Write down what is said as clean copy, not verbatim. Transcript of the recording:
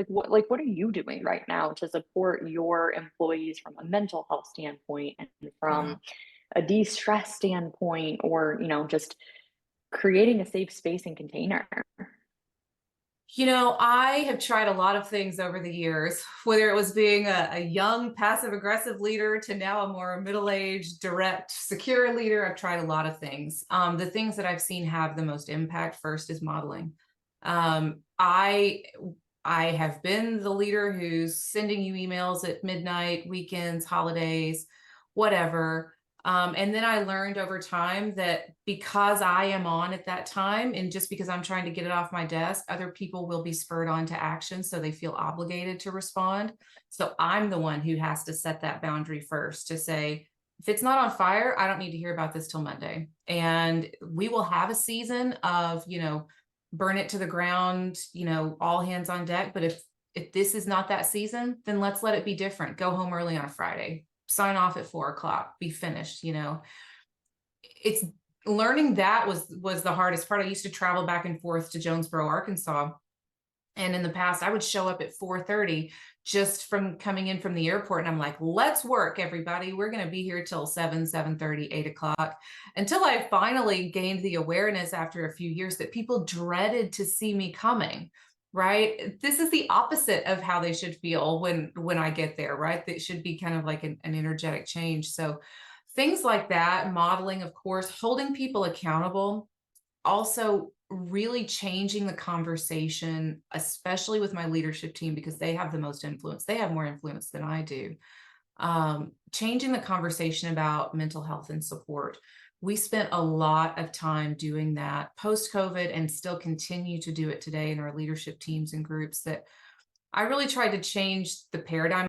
What are you doing right now to support your employees from a mental health standpoint and Yeah. from a de-stress standpoint or, just creating a safe space and container? I have tried a lot of things over the years, whether it was being a young, passive aggressive leader to now a more middle aged, direct, secure leader. I've tried a lot of things. The things that I've seen have the most impact first is modeling. Um, I I have been the leader who's sending you emails at midnight, weekends, holidays, whatever. And then I learned over time that because I am on at that time, and just because I'm trying to get it off my desk, other people will be spurred on to action. So they feel obligated to respond. So I'm the one who has to set that boundary first to say, if it's not on fire, I don't need to hear about this till Monday. And we will have a season of, burn it to the ground, all hands on deck. But if this is not that season, then let's let it be different. Go home early on a Friday, sign off at 4 o'clock, be finished. It's learning that was the hardest part. I used to travel back and forth to Jonesboro, Arkansas. And in the past, I would show up at 4:30 just from coming in from the airport. And I'm like, let's work, everybody. We're going to be here till 7, 7:30, 8 o'clock. Until I finally gained the awareness after a few years that people dreaded to see me coming. Right. This is the opposite of how they should feel when I get there, right? That should be kind of like an energetic change. So things like that, modeling, of course, holding people accountable, also really changing the conversation, especially with my leadership team, because they have the most influence. They have more influence than I do. Changing the conversation about mental health and support. We spent a lot of time doing that post COVID and still continue to do it today in our leadership teams and groups that I really tried to change the paradigm